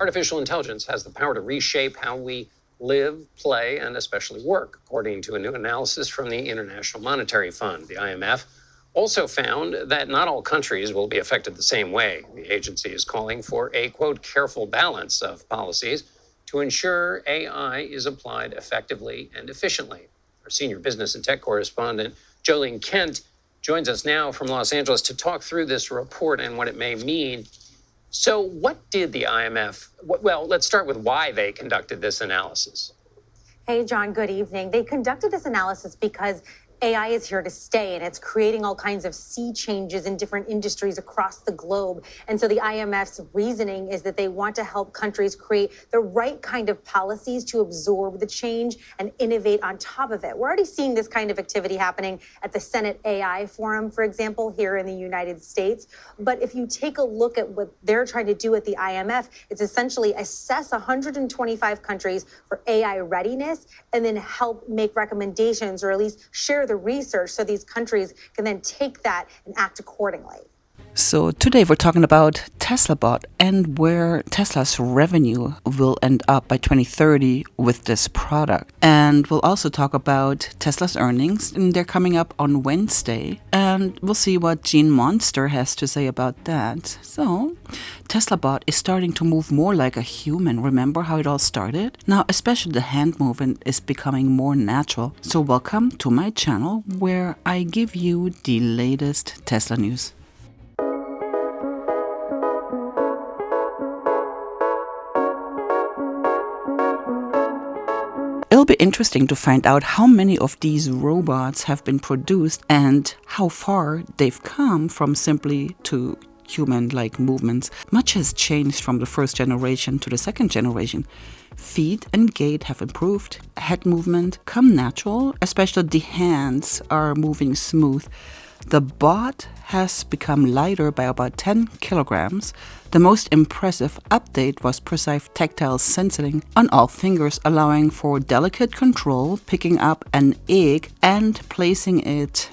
Artificial intelligence has the power to reshape how we live, play, and especially work, according to a new analysis from the International Monetary Fund. The IMF also found that not all countries will be affected the same way. The agency is calling for a, quote, careful balance of policies to ensure AI is applied effectively and efficiently. Our senior business and tech correspondent, Jolene Kent, joins us now from Los Angeles to talk through this report and what it may mean. So what did the IMF, well, let's start with why they conducted this analysis. Hey, John, good evening. They conducted this analysis because AI is here to stay, and it's creating all kinds of sea changes in different industries across the globe. And so the IMF's reasoning is that they want to help countries create the right kind of policies to absorb the change and innovate on top of it. We're already seeing this kind of activity happening at the Senate AI Forum, for example, here in the United States. But if you take a look at what they're trying to do at the IMF, it's essentially assess 125 countries for AI readiness and then help make recommendations or at least share the research so these countries can then take that and act accordingly. So today we're talking about Teslabot and where Tesla's revenue will end up by 2030 with this product. And we'll also talk about Tesla's earnings, and they're coming up on Wednesday. And we'll see what Munster has to say about that. So Teslabot is starting to move more like a human. Remember how it all started? Now, especially the hand movement is becoming more natural. So welcome to my channel where I give you the latest Tesla news. It'll be interesting to find out how many of these robots have been produced and how far they've come from simply to human-like movements. Much has changed from the first generation to the second generation. Feet and gait have improved. Head movement come natural, especially the hands are moving smooth. The bot has become lighter by about 10 kilograms. The most impressive update was precise tactile sensing on all fingers, allowing for delicate control, picking up an egg and placing it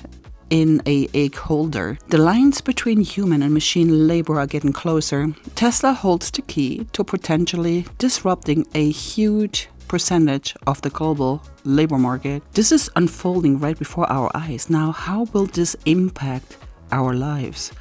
in an egg holder. The lines between human and machine labor are getting closer. Tesla holds the key to potentially disrupting a huge percentage of the global labor market. This is unfolding right before our eyes. Now, how will this impact our lives,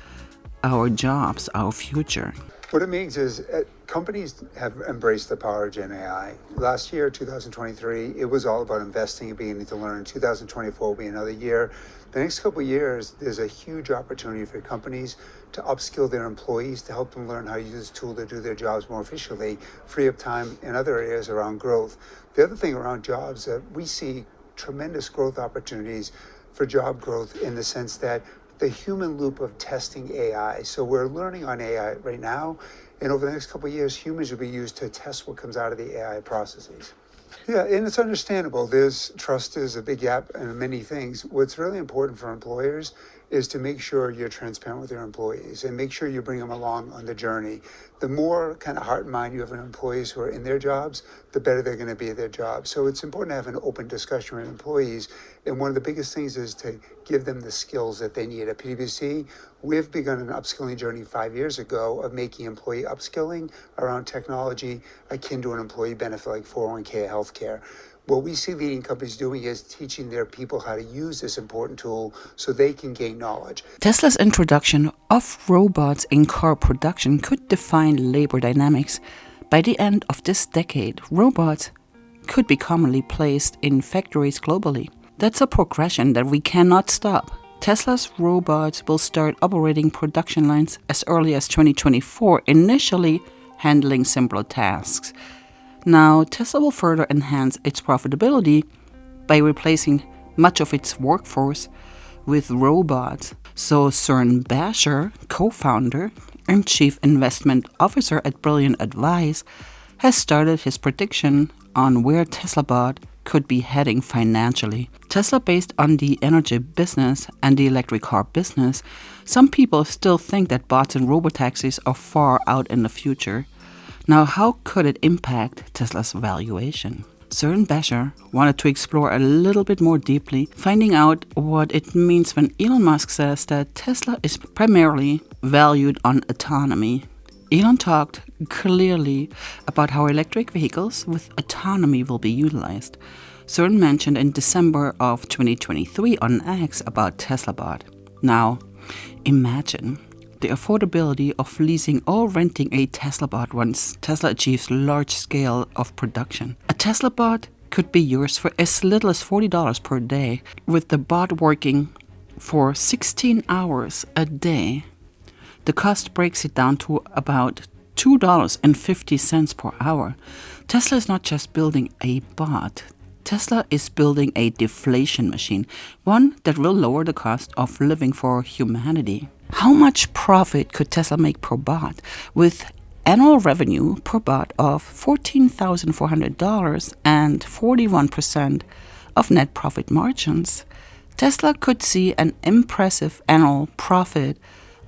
our jobs, our future? What it means is companies have embraced the power of Gen AI. Last year, 2023, it was all about investing and beginning to learn. 2024 will be another year. The next couple of years, there's a huge opportunity for companies to upskill their employees, to help them learn how to use this tool to do their jobs more efficiently, free up time in other areas around growth. The other thing around jobs, we see tremendous growth opportunities for job growth in the sense that the human loop of testing AI. So we're learning on AI right now, and over the next couple of years, humans will be used to test what comes out of the AI processes. Yeah, and it's understandable. Trust is a big gap in many things. What's really important for employers is to make sure you're transparent with your employees and make sure you bring them along on the journey. The more kind of heart and mind you have in employees who are in their jobs, the better they're going to be at their jobs. So it's important to have an open discussion with employees. And one of the biggest things is to give them the skills that they need. At PwC, we've begun an upskilling journey 5 years ago of making employee upskilling around technology akin to an employee benefit like 401k healthcare. What we see leading companies doing is teaching their people how to use this important tool so they can gain knowledge. Tesla's introduction of robots in car production could define labor dynamics. By the end of this decade, robots could be commonly placed in factories globally. That's a progression that we cannot stop. Tesla's robots will start operating production lines as early as 2024, initially handling simpler tasks. Now, Tesla will further enhance its profitability by replacing much of its workforce with robots. So Cern Basher, co-founder and chief investment officer at Brilliant Advice, has started his prediction on where Teslabot could be heading financially. Tesla, based on the energy business and the electric car business, some people still think that bots and robotaxis are far out in the future. Now, how could it impact Tesla's valuation? Cern Basher wanted to explore a little bit more deeply, finding out what it means when Elon Musk says that Tesla is primarily valued on autonomy. Elon talked clearly about how electric vehicles with autonomy will be utilized. Cern mentioned in December of 2023 on X about Teslabot. Now, imagine the affordability of leasing or renting a Teslabot once Tesla achieves large scale of production. A Teslabot could be yours for as little as $40 per day, with the bot working for 16 hours a day. The cost breaks it down to about $2.50 per hour. Tesla is not just building a bot. Tesla is building a deflation machine, one that will lower the cost of living for humanity. How much profit could Tesla make per bot? With annual revenue per bot of $14,400 and 41% of net profit margins, Tesla could see an impressive annual profit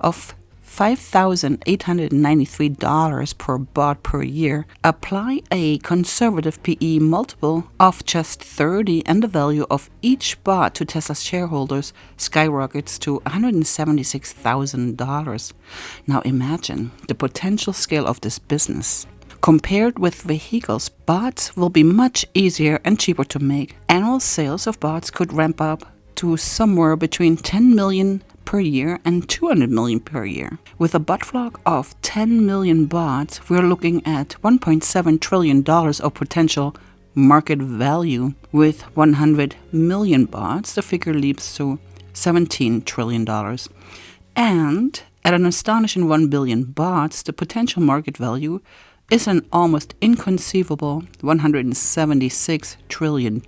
of $5,893 per bot per year. Apply a conservative PE multiple of just 30 and the value of each bot to Tesla's shareholders skyrockets to $176,000. Now imagine the potential scale of this business. Compared with vehicles, bots will be much easier and cheaper to make. Annual sales of bots could ramp up to somewhere between 10 million per year and 200 million per year. With a bot flock of 10 million bots, we're looking at $1.7 trillion of potential market value. With 100 million bots, the figure leaps to $17 trillion. And at an astonishing 1 billion bots, the potential market value is an almost inconceivable $176 trillion.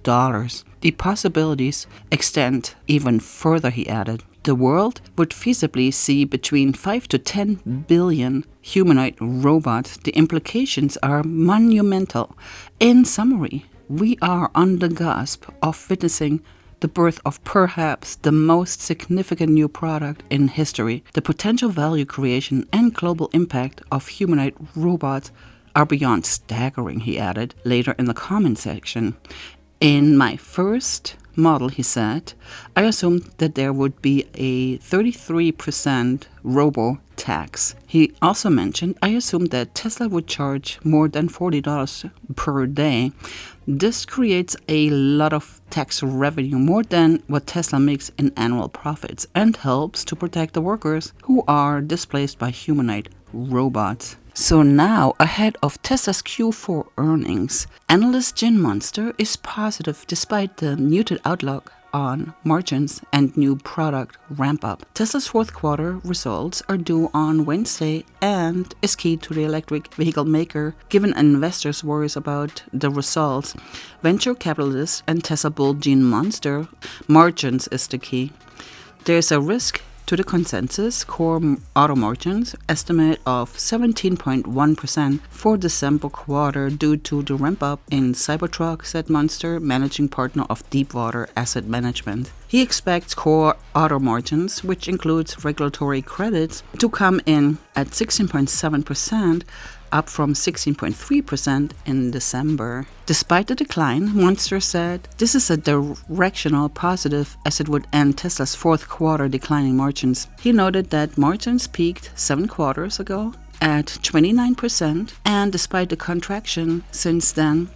The possibilities extend even further, he added. The world would feasibly see between 5 to 10 billion humanoid robots. The implications are monumental. In summary, we are on the cusp of witnessing the birth of perhaps the most significant new product in history. The potential value creation and global impact of humanoid robots are beyond staggering, he added later in the comment section. In my first model, he said, I assumed that there would be a 33% robo-tax. He also mentioned, I assumed that Tesla would charge more than $40 per day. This creates a lot of tax revenue, more than what Tesla makes in annual profits, and helps to protect the workers who are displaced by humanoid robots. So now, ahead of Tesla's Q4 earnings, analyst Munster is positive despite the muted outlook on margins and new product ramp-up. Tesla's fourth quarter results are due on Wednesday and is key to the electric vehicle maker, given investors' worries about the results. Venture capitalist and Tesla bull Munster, margins is the key. There's a risk to the consensus core auto margins estimate of 17.1% for December quarter due to the ramp-up in Cybertruck, said Munster, managing partner of Deepwater Asset Management. He expects core auto margins, which includes regulatory credits, to come in at 16.7%, up from 16.3% in December. Despite the decline, Munster said this is a directional positive as it would end Tesla's fourth quarter declining margins. He noted that margins peaked 7 quarters ago at 29%, and despite the contraction since then,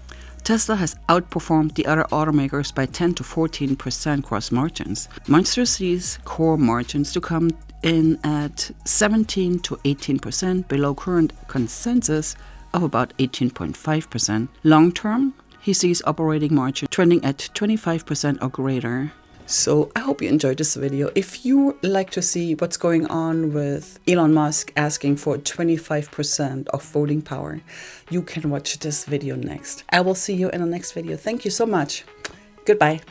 Tesla has outperformed the other automakers by 10 to 14% gross margins. Munster sees core margins to come in at 17 to 18% below current consensus of about 18.5%. Long term, he sees operating margin trending at 25% or greater. So I hope you enjoyed this video. If you like to see what's going on with Elon Musk asking for 25% of voting power, you can watch this video next. I will see you in the next video. Thank you so much. Goodbye.